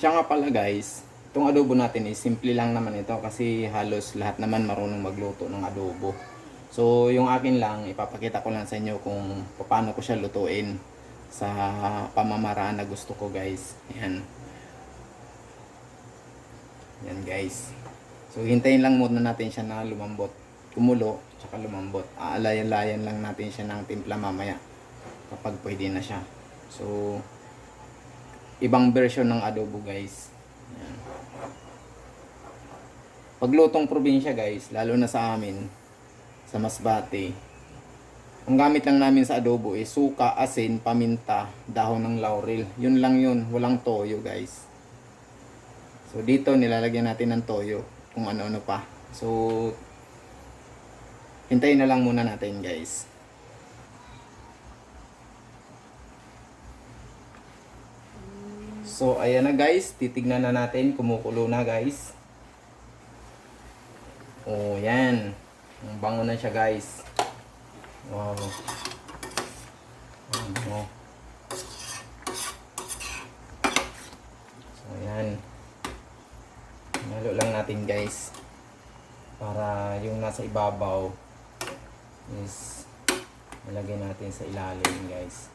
Siya nga pala guys, itong adobo natin is simple lang naman ito kasi halos lahat naman marunong magluto ng adobo. So yung akin lang, ipapakita ko lang sa inyo kung paano ko siya lutuin sa pamamaraan na gusto ko guys. Yan. Yan guys. So hintayin lang muna natin siya na lumambot. Kumulo, tsaka lumambot. Aalayan-layan lang natin siya ng timpla mamaya kapag pwede na siya. So ibang version ng adobo guys. Yan. Paglutong probinsya guys, lalo na sa amin, sa Masbate, ang gamit lang namin sa adobo is suka, asin, paminta, dahon ng laurel. Yun lang yun, walang toyo guys. So dito nilalagyan natin ng toyo, kung ano-ano pa. So hintayin na lang muna natin guys. So ayan na guys, titignan na natin, kumukulo na guys. Oh yan, ang bango na siya guys. Wow. Oh. So ayan, halo lang natin guys para yung nasa ibabaw is ilagay natin sa ilalim guys.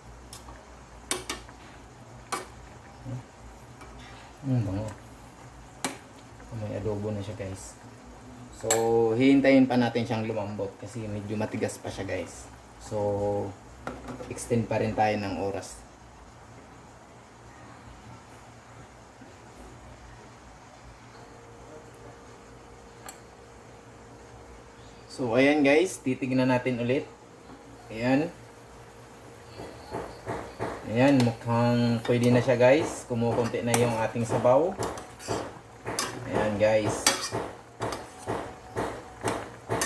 Bango. May adobo na siya guys. So hihintayin pa natin siyang lumambot kasi medyo matigas pa siya guys. So extend pa rin tayo ng oras. So ayan guys, titignan natin ulit. Ayan. Ayan, mukhang pwede na siya guys. Kumukunti na yung ating sabaw. Ayan guys.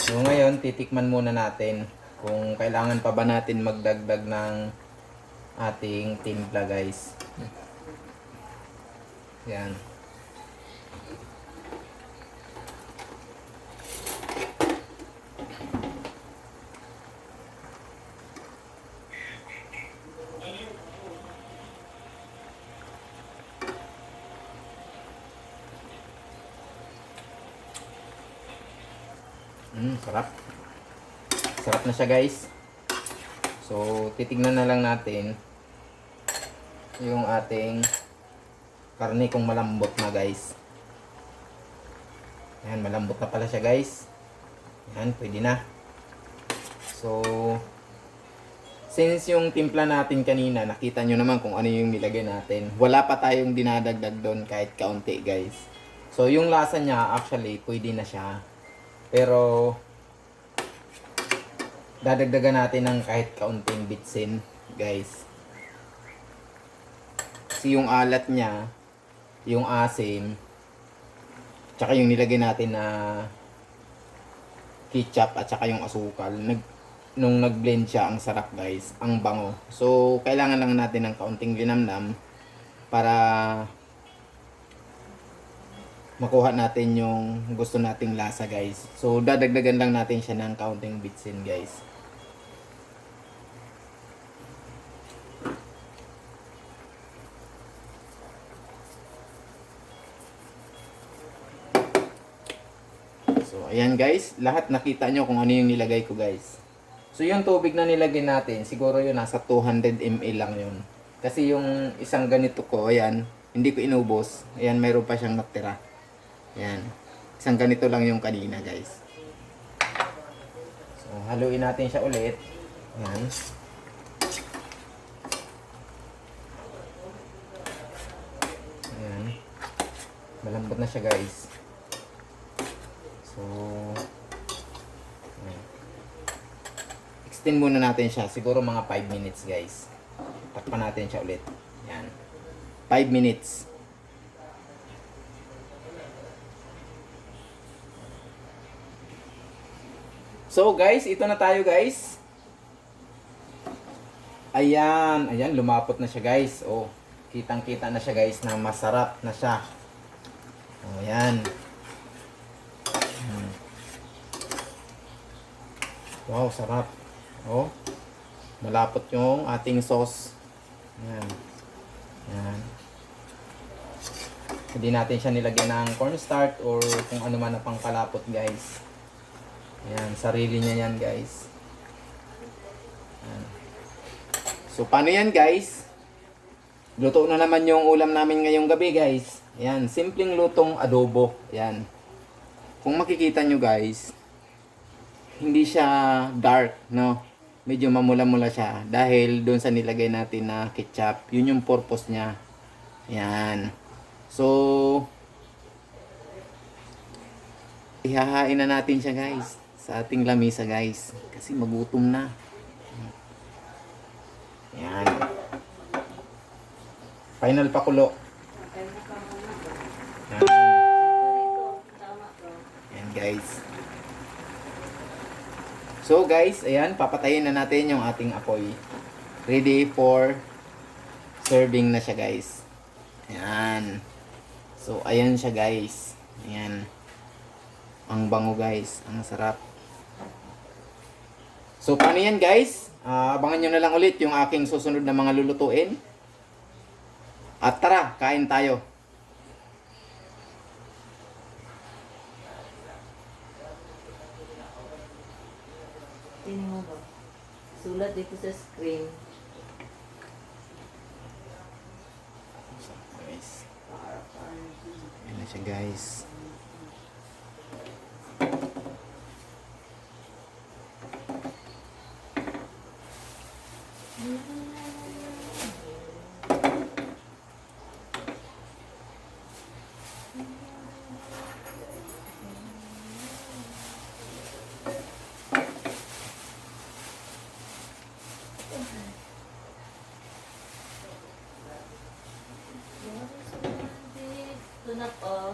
So ngayon, titikman muna natin kung kailangan pa ba natin magdagdag ng ating timpla guys. Ayan. Sarap. Sarap na siya guys. So, titignan na lang natin yung ating karne kung malambot na guys. Ayan, malambot na pala siya guys. Ayan, pwede na. So, since yung timpla natin kanina, nakita nyo naman kung ano yung nilagay natin. Wala pa tayong dinadagdag doon kahit kaunti guys. So, yung lasa niya actually pwede na siya. Pero dadagdagan natin ng kahit kaunting bitsin guys. Kasi yung alat niya, yung asim, tsaka yung nilagay natin na ketchup at tsaka yung asukal, nung nag-blend siya, ang sarap guys, ang bango. So kailangan lang natin ng kaunting linamnam para makuha natin yung gusto nating lasa guys. So dadagdagan lang natin siya ng kaunting bitsin guys. So ayan guys, lahat nakita nyo kung ano yung nilagay ko guys. So yung tubig na nilagay natin, siguro yun nasa 200 ml lang yun. Kasi yung isang ganito ko, ayan, hindi ko inubos. Ayan, mayroon pa siyang natira. Ayan. Isang ganito lang yung kanina guys. So haluin natin siya ulit. Ayan. Ayan. Malambot na siya guys. So ayan. Extend muna natin siya. Siguro mga 5 minutes guys. Takpan natin siya ulit. Ayan. 5 minutes. So guys, ito na tayo guys. Ayan, ayan, lumapot na siya guys. Oh, kitang-kita na siya guys na masarap na siya. Oh, ayan. Wow, sarap. Oh, malapot yung ating sauce. Ayan. Ayan. Hindi natin siya nilagyan ng cornstarch or kung ano man na pang palapot guys. Ayan, sarili niya yan guys. Ayan. So paano yan guys? Luto na naman yung ulam namin ngayong gabi guys. Ayan, simpleng lutong adobo. Ayan. Kung makikita nyo guys, hindi siya dark, no? Medyo mamula-mula siya dahil doon sa nilagay natin na ketchup. Yun yung purpose niya. Ayan. So, ihahain na natin siya guys sa ating lamesa guys kasi magutom na. Ayan. Final pakulo. Ayan. Ayan guys. So guys, ayan, papatayin na natin yung ating apoy. Ready for serving na siya guys. Ayan. So ayan siya guys. Ayan. Ang bango guys. Ang sarap. So paano yan guys? Abangan nyo na lang ulit yung aking susunod na mga lulutuin. At tara, kain tayo. Tingnan mo ba? Sulat dito sa screen. Guys. Ayan na siya guys. Ito na po.